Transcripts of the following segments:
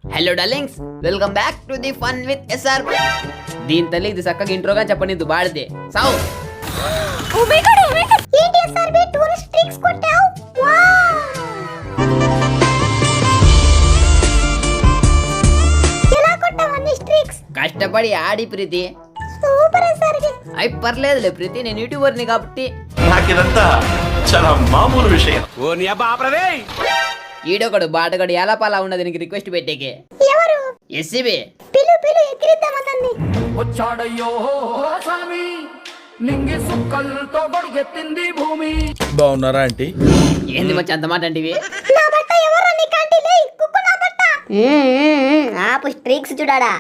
Hello darlings, welcome back to the fun with SR. దీని తల్లి ఇది చక్కగా ఇంట్రోగా చెప్పనిద్దు బాడితే సావు. Oh my God, oh my God, ఏంటి ఎస్ఆర్ బి టూరిస్ట్ ట్రిక్స్ కొట్టావు? వావ్, ఎలా కొట్టావు అన్ని ట్రిక్స్? కష్టపడి ఆడి ప్రీతి. Super SR B. అయి పర్లేదులే ప్రీతి, నేను యూట్యూబర్ని కాబట్టి. నాకిదంతా చాలా మామూలు విషయం. ఓ నీ అబ్బా ఆపరదే. ఈడొకడు బాటగడు ఎలా పాలా ఉన్నది నీకు రిక్వెస్ట్ పెట్టేకే. ఎవరు? ఎస్సీబీ. పిలు పిలు ఎక్కిరిద్దాం అతన్ని. వచ్చాడయ్యో స్వామి, నింగి సుక్కలతో గొడిగెత్తింది భూమి. బాగున్నారా ఆంటీ? ఏంది మచ్చి అంత మాట అంటివి? నా బట్ట ఎవరు నీ కంటిలే కుక్కు నా బట్ట. ఆపు స్ట్రిక్స్ చూడాడా.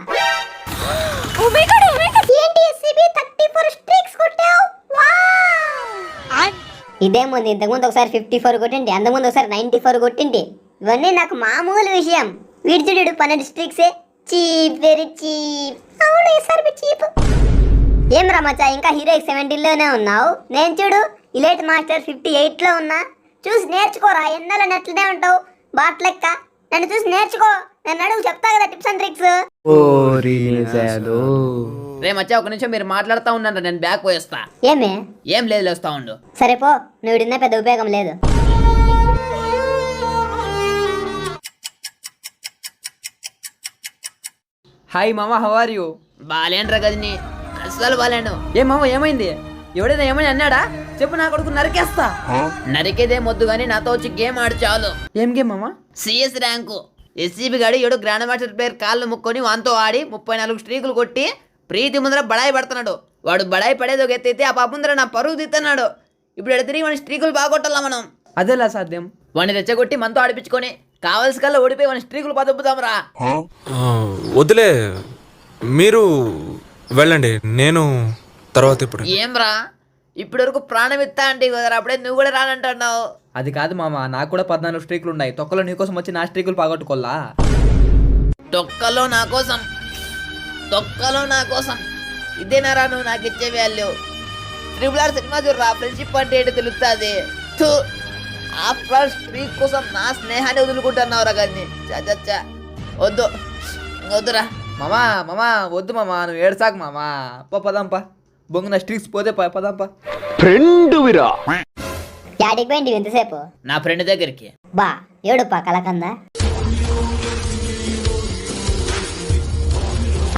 Oh my God, oh my God, ఏంటి ఎస్సీబీ 34 స్ట్రిక్స్ కొట్టావు? వావ్, ఇదేముంది, ఇంతకుముందు ఒకసారి 54 కొట్టింటి, అంతకుముందు ఒకసారి 94 కొట్టింటి. ఇవన్నీ నాకు మామూలు విషయం. విడిచుడు 12 స్ట్రిక్సే. Cheap, very cheap. అవును ఎస్ఆర్బి చీప్. ఏం రమచా, ఇంకా హీరో 70లోనే ఉన్నావు. నేను చూడు ఇలైట్ మాస్టర్ 58లో ఉన్నా. చూసి నేర్చుకోరా, ఎన్నాళ్ళ నెట్లనే ఉంటావు బాట్ లెక్క. నన్ను చూసి నేర్చుకో, నేను అడుగు చెప్తా కదా టిప్స్ అండ్ ట్రిక్స్. రే మచ్చా, ఒక నిమిషం మీరు మాట్లాడుతూ ఉన్నాను, నేను బ్యాక్ పోయేస్తా. ఏమే? ఏం లేదు, వస్తా ఉండు. సరే పో, నువ్వు ఇడినా పెద్ద ఉపయోగం లేదు. హాయ్ మామ, హౌ ఆర్ యూ? బాలేండ్రా గదిని, అస్సలు బాలేను. ఏ మామ ఏమైంది? ఎవడైనా ఏమైనా అన్నాడా? చెప్పు, నా కొడుకు నరికేస్తా. నరికేదే మొద్దు గానీ నాతో వచ్చి గేమ్ ఆడు చాలు. ఏం గేమ్ మామ? CS rank. ఎస్సీబీ గాడు ఏడు గ్రాండ్ మాస్టర్ ప్లేయర్ కాళ్ళు ముక్కొని వాంతో ఆడి 34 స్ట్రీకులు కొట్టి ప్రీతి ముందర బడాయి పడుతున్నాడు. వాడు బడాయి పడేది ఒక ఎత్తైతే ఆ పాప ముందర నా పరుగు తీస్తున్నాడు. ఇప్పుడు ఎడ తిరిగి వాడి స్ట్రీకులు బాగొట్టాలా మనం. అదేలా సాధ్యం? వాడిని రెచ్చగొట్టి మనతో ఆడిపించుకొని కావలసి కల్లా ఓడిపోయి వాడి స్ట్రీకులు పదొప్పుదాంరా. వద్దులే, మీరు వెళ్ళండి, నేను తర్వాత. ఇప్పుడు ఏం రా, ఇప్పటి వరకు ప్రాణం ఇస్తా అంటే కదా, అప్పుడే నువ్వు కూడా రానంటున్నావు. అది కాదు మామ, నాకు కూడా 14 స్ట్రీకులు ఉన్నాయి. తొక్కలో నీకోసం వచ్చి నా స్ట్రీకులు పాగొట్టుకోల్లా. తొక్కలో నా కోసం, తొక్కలో నా కోసం. ఇదేనారా నువ్వు నాకు ఇచ్చే వాల్యూ? RRR సినిమా చూడరా, ఫ్రెండ్షిప్ అంటే ఏంటో తెలుస్తుంది. ఆఫ్టర్ స్ట్రీక్ కోసం నా స్నేహాన్ని వదులుకుంటున్నావురా కానీ. చచ్చా వద్దు, వద్దురా మామా. మామా వద్దు మామా, నువ్వు ఏడ్సాకు మామా. పదంపా, బొంగు నా స్ట్రీక్స్ పోతే పదంపా. ఫ్రెండువిరా. యాడికి పోయింది ఎంతసేపు? నా ఫ్రెండ్ దగ్గరికి. బా ఏడుపా కలకందా.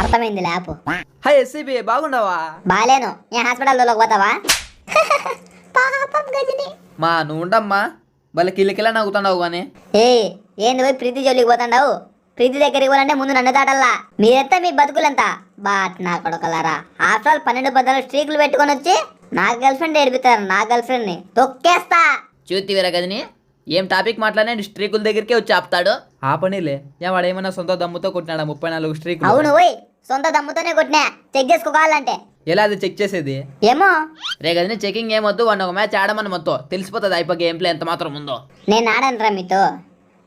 అర్థమైంది లేపు. Hi SCB, బాగుండవా? బాలేను, ఏ హాస్పిటల్లోకి పోతావా? పాపం గజని. మా నువ్వు ఉండమ్మా, వాళ్ళ కిల్లకిలా నవ్వుతున్నావు కానీ. ఏంది పోయి ప్రీతి జోలికి పోతాండావు? ప్రీతి దగ్గరికి పోవాలంటే ముందు నన్ను దాటల్లా. మీరెంతా మీ బతుకులంతా బాట్ నా కొడకలారా. ఆఫ్టర్ ఆల్ 12 స్ట్రీకులు పెట్టుకొని వచ్చి నా గర్ల్ ఫ్రెండ్ ఏడిపిస్తారు. నా గర్ల్ ఫ్రెండ్ ని తొక్కేస్తా. చూతివిరా గదిని, ఏం టాపిక్ మాట్లాడినా స్ట్రీకుల దగ్గరికే వచ్చి ఆపుతాడు. ఆ పనిలే, వాడేమన్నా సొంత దమ్ముతో కొట్టినాడా 34 స్ట్రీకులు? అవును పోయి సొంత దమ్ముతోనే కొట్టినా. చెక్ చేసుకోవాలంటే ఎలా అది చెక్ చేసేది? ఏమో. రే గదిని, చెకింగ్ ఏమొద్దు, వాడిని ఒక మ్యాచ్ ఆడమని మొత్తం తెలిసిపోతుంది అయిపో గేమ్ ప్లే ఎంత మాత్రం ఉందో. నేను ఆడనురా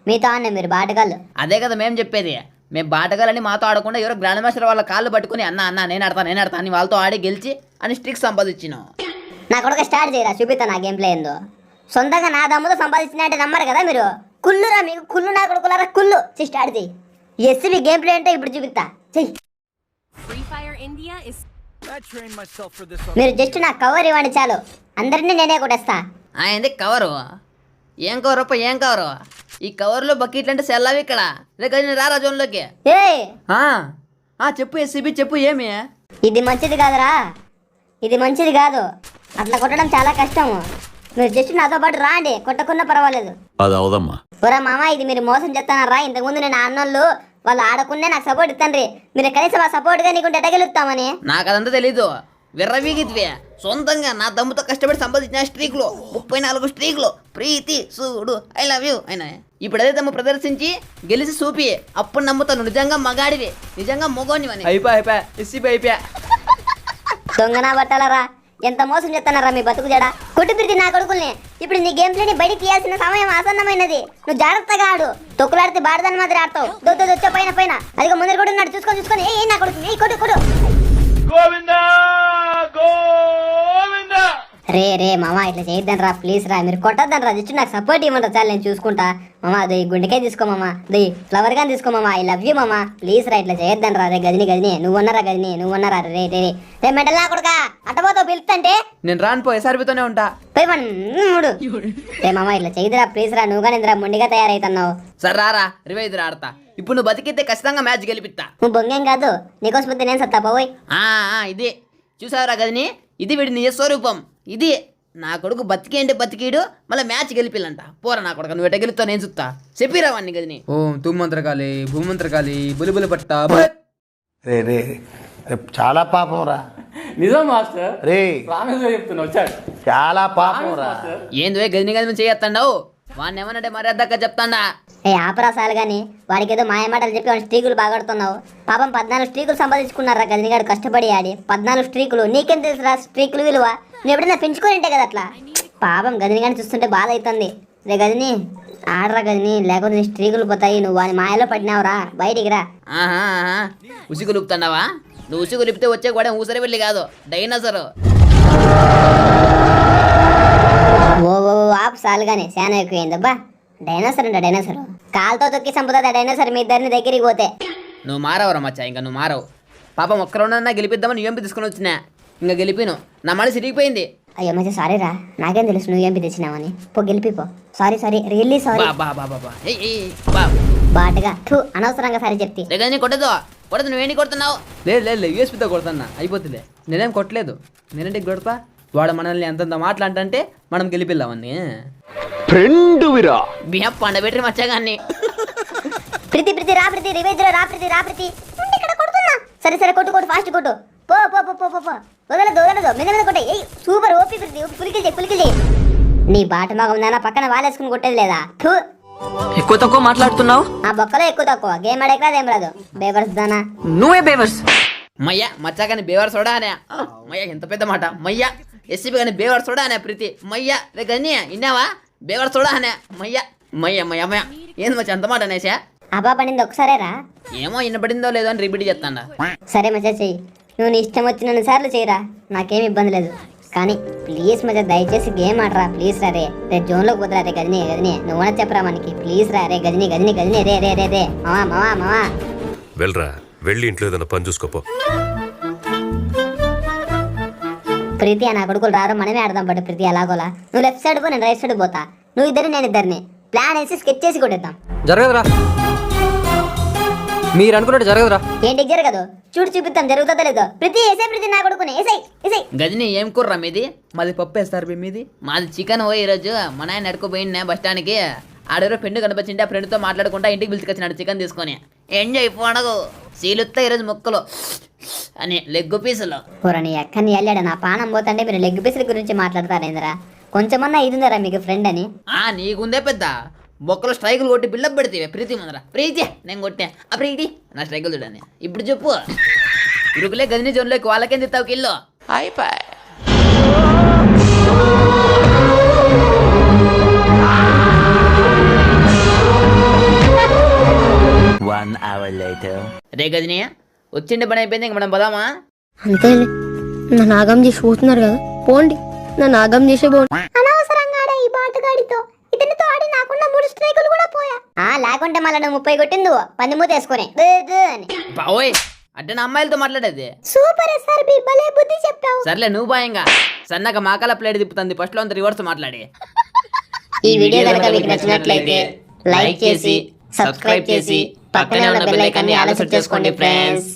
మీతో అన్న, మీరు బాటగాళ్ళు. అదే కదా మేము చెప్పేది. మేము బాటగాలని మాతో ఆడకుండా ఎవరో గ్రాండ్ మాస్టర్ వాళ్ళ కాళ్ళు పట్టుకుని అన్న నేను ఆడతా అని వాళ్ళతో ఆడి గెలిచి అని స్ట్రిక్స్ సంపాదించినాం. నా కొడుకు స్టార్ట్ చేయరా, చూపిస్తా నా గేమ్ ప్లే ఏందో. సొంతంగా నా దమ్ముతో సంపాదించినట్టే నమ్మరు కదా మీరు. కుళ్ళురా మీకు, కుళ్ళు నా కొడుకులారా కుళ్ళు. స్టార్ట్ చేయి. ఎస్సీబీ గేమ్ ప్లే అంటే ఇప్పుడు చూపిస్తా, చెయ్యి. మీరు జస్ట్ నా కవర్ ఇవ్వండి చాలు, అందరినీ నేనే కొట్టేస్తా. ఏంది కవరు? ఏం కవర్ అప్ప, ఏం కవరు? ఈ కవర్లో బకెట్లు అంటే సెల్లవి ఇక్కడ. రే గదిని రారా జోన్లోకి. చెప్పు ఎస్సీబీ, చెప్పు. ఏమి? ఇది మంచిది కాదురా, ఇది మంచిది కాదు. అట్లా కొట్టడం చాలా కష్టం. మీరు జస్ట్ నాతో పాటు రాండి, కొట్టకున్నా పర్వాలేదు. అది అవదమ్మా. ఓరా మామ, ఇది మీరు మోసం చేస్తానారా? ఇంతకుముందు నేను అన్నోళ్ళు వాళ్ళు ఆడకునే నాకు సపోర్ట్ ఇస్తాను. మీరు కనీసం ఆ సపోర్ట్గా నీకుంటే ఎటగెలుస్తామని. నాకు అదంతా తెలీదు, విర్రవీగిద్వే. సొంతంగా నా దమ్ముతో కష్టపడి సంపాదించిన స్ట్రీక్లు 34 స్ట్రీక్లు. ప్రీతి చూడు, ఐ లవ్ యూ అయినా. ఇప్పుడు అదే దమ్ము ప్రదర్శించి గెలిచి చూపి, అప్పుడు నమ్ముతాను నిజంగా మగాడివి, నిజంగా మొగోనివని. అయిపోయా ఎస్సీబీ, అయిపోయా. దొంగనా బట్టాలరా, ఎంత మోసం చేస్తున్నారా మీ బతుకు జడ. కొట్టు ప్రీతి నా కొడుకుల్ని. ఇప్పుడు నీ గేమ్ ప్లేని బయటికి తీయాల్సిన సమయం ఆసన్నమైనది. నువ్వు జాగ్రత్తగా ఆడు. తొక్కులాడితే బాడదాని మాదిరి ఆడతావు. వచ్చా పైన అదిగో ముందర కూడా ఉన్నాడు, చూసుకొని నా కొడుకు కొట్టు. గోవిందా గోవిందా. రే మామ ఇట్లా చేయొద్దని రా ప్లీజ్ రా, మీరు కొట్టద్దని రా, జస్ట్ నాకు సపోర్ట్ ఇవ్వమంటారు చాలు, నేను చూసుకుంటా. మామ అది గుండెకాయ తీసుకో మామ, ది ఫ్లవర్ గాని తీసుకో మామ, ఐ లవ్ యూ మామ, ప్లీజ్ రా ఇట్లా చేయొద్దని రా. రే గదిని నువ్వున్నారా గదిని నువ్వున్నారా, రే రే రే మెంటల్ నా కొడుకా అట్టపోతావు పిలుస్తుంటే నేను రాను పో, ఎస్ఆర్బితోనే ఉంటా. పోయి మూడు. రే మామ ఇట్లా చేయదురా ప్లీజ్ రా, నువ్వు కానీ ఇంద్రా మొండిగా తయారైతున్నావు. సరే రారా రివైజ్ ఆడతా. ఇప్పుడు నువ్వు బతికితే ఖచ్చితంగా మ్యాచ్ గెలిపిస్తా. నువ్వు బొంగేం కాదు, నీకోసం పోతే నేను సత్తా పోయి. ఇది చూసావురా గదిని, ఇది వీడి నిజ స్వరూపం. ఇది నా కొడుకు బతికేంటి బతికీడు, మళ్ళీ మ్యాచ్ గెలిపిల్లంట. పోరా నా కొడుకు, నువ్వు ఎట్ట గెలుస్తావు నేను చూస్తా. చెప్పిరా వాడిని గదిని. ఓం తుమ్మంత్రకాళి భూమంత్రకాళి బులిబులి పట్ట. రే రే రే, చాలా పాపం రా నిజం మాస్టర్, రే, ప్రామిస్గా చెప్తున్నా వచ్చాడు. చాలా పాపం రా. ఏంది గదిని గదిని చేయొత్తాండవు? వాడిని ఏమన్నాడే మర్యాదక్క చెప్తాండా. ఏ ఆపరాసాలు గాని వాడికి ఏదో మాయమాటలు చెప్పి వాడి స్ట్రీకులు బాగొడుతున్నావు. పాపం 14 స్ట్రీకులు సంపాదించుకున్నారా గదినిగాడు కష్టపడి ఆడి. 14 స్ట్రీకులు నీకేం తెలుసురా స్ట్రీకులు విలువ? నువ్వు ఎప్పుడైనా పెంచుకొని ఉంటే కదా అట్లా. పాపం గదినిగాని చూస్తుంటే బాధ అవుతుంది. రే గదిని ఆడరా గదిని, లేకపోతే నీ స్ట్రీకులు పోతాయి. నువ్వు వాని మాయలో పడినావురా, బయటికి రా. ఆహా ఉసిగు లుపుతాండావా? నువ్వు ఉసిగు లిపితే వచ్చే కూడా ఊసరి వెళ్ళి కాదు, డైనోసర్. ఓ ఆపు సాలు గాని శానా ఎక్కువైందబ్బా. డైనోసర్ అంట డైనోసర్, కాలుతో తొక్కి చంపుతుంది డైనోసర్ మీ ఇద్దరిని దగ్గరికి పోతే. నువ్వు మారవరా మచ్చా, ఇంకా నువ్వు మారవు. పాపం ఒక్క రౌండ్ గెలిపిద్దామని నువ్వు ఎంపీ తీసుకుని వచ్చినా, ఇంకా గెలిపిను. నా మనసు సిరిగిపోయింది. అయ్యో మంచి సారీ రా, నాకేం తెలుసు నువ్వు ఎంపీ తెచ్చినావని. పో గెలిపిపో. Sorry really sorry. బాటగా అనవసరంగా సారీ చెప్తే. రేగని కొట్టదు నువ్వేంటి కొడుతున్నావు? లేదు యూఎస్పీతో కొడుతున్నా, అయిపోతుంది. నేనేం కొట్టలేదు, నేనంటే కొడతా. వాడు మనల్ని అంతంత మాట్లాడంటే మనం గెలిపిల్లామని. ఫ్రెండ్ విరా బియ్యం పండబెట్టి మచ్చగాన్ని. ప్రీతి రా ప్రీతి, రివేజ్ రా ప్రీతి ఉండి ఇక్కడ కొడుతున్నా. సరే కొట్టు ఫాస్ట్ కొట్టు. పో వదలదు మీద కొట్టే. సూపర్ ఓపి ప్రీతి, పులికిల్ నీ బాట మగం దానా పక్కన వాలేసుకుని కొట్టేది లేదా? ఎక్కువ తక్కువ మాట్లాడుతున్నావు. ఆ బొక్కలో ఎక్కువ తక్కువ గేమ్ ఆడేకరాదు ఏం రాదు. బేవర్స్ దానా నువ్వే బేవర్స్. మయ్యా మచ్చాగాని బేవర్ సోడా అనే. మయ్యా ఎంత పెద్ద మాట. మయ్యా ఎస్సీపీ కానీ బేవర్ సోడా అనే ప్రీతి. మయ్యా రే గన్ని ఇన్నావా? బేవర్ సోడా అనే. మయ్య ఏంది మచ్చ అంత మాట అనేసా? అబ్బా పడింది ఒకసారేరా. ఏమో ఇన్నపడిందో లేదో అని రిపీట్ చేస్తాడా. సరే మచ్చా చెయ్యి, నువ్వు నీ ఇష్టం వచ్చిన సార్లు చేయరా, నాకేం ఇబ్బంది లేదు. కానీ ప్లీజ్ మచ్చా దయచేసి గేమ్ ఆడరా ప్లీజ్ రా. రే జోన్లోకి పోతురా. రే గదిని నువ్వు చెప్పరా మనకి ప్లీజ్ రా. రే గదిని రే మావా వెళ్ళరా, వెళ్ళి ఇంట్లో ఏదైనా పని చూసుకోపో. ప్రీతి నా కొడుకులు రారు, మనమే ఆడదాం. బట్ ప్రీతి అలాగోలా, నువ్వు లెఫ్ట్ సైడ్ పో, నేను రైట్ సైడ్ పోతా. నువ్వు ఇద్దరు నేను ఇద్దరిని ప్లాన్ వేసి స్కెచ్ చేసి కొట్టేద్దాం. జరగదురా, మీరు అనుకున్నట్టు జరగదురా. ఏంటి జరగదు? చూపిస్తాం జరుగుతుందో లేదో. ప్రీతి నా కొడుకుని ఏసై. గదిని ఏం కుర్రా మీది? మాది పప్పు వేస్తారు మీది. మాది చికెన్. ఈరోజు మా నాయన నడుకుపోయిండే బస్ స్టాండ్కి. ఆడెవరో ఫ్రెండ్ కనిపించింటే ఆ ఫ్రెండ్తో మాట్లాడుకుంటా ఇంటికి పిలుచుకొచ్చినాడు చికెన్ తీసుకొని. ఎంజాయ్ పోనగు సీలుత్తా ఈరోజు మొక్కలు అని లెగ్ పీసులు. నీ అక్కని వెళ్ళాడు, నా పానం పోతుంటే మీరు లెగ్ పీసుల గురించి మాట్లాడతారేంద్రా? కొంచెమన్నా ఇది ఉందరా మీకు ఫ్రెండ్ అని? నీకుందే పెద్ద బొక్కలు స్ట్రైకులు కొట్టి బిల్డప్ పెడితే ప్రీతి ముందర. ప్రీతి నేను కొట్టే ఆ ప్రీతి నా స్ట్రైకులు చూడని. ఇప్పుడు చెప్పు, ఇరుకులే గదిని జోన్లోకి వాళ్ళకేం తిత్తావు కిల్లో? అయిపోయి రే గదిని వచ్చిండే పని అయిపోయింది, ఇంక మనం పోదామా? అంతే, నన్ను ఆగం చేసి పోతున్నారు కదా, పోండి. నన్ను ఆగం చేసే పోండి. అనవసరంగా ఈ బాటగాడితో ఇతనితో ఆడి నాకున్న 3 స్ట్రైకులు కూడా పోయా. లేకుంటే మళ్ళీ నువ్వు 30 కొట్టింది పంది మూత వేసుకుని అని. బావోయ్ అంటే నా అమ్మాయిలతో మాట్లాడేది. సూపర్ ఎస్ఆర్బి, భలే బుద్ధి చెప్పావు. సర్లే నువ్వు బాయంగా సన్నగా మాకాల ప్లేట్ తిప్పుతుంది ఫస్ట్ లో అంత రివర్స్ మాట్లాడి. ఈ వీడియో కనుక మీకు నచ్చినట్లయితే లైక్ చేసి సబ్స్క్రైబ్ చేసి పక్కనే ఉన్న బెల్ ఐకాన్ని ఆల్ సెట్ చేసుకోండి ఫ్రెండ్స్.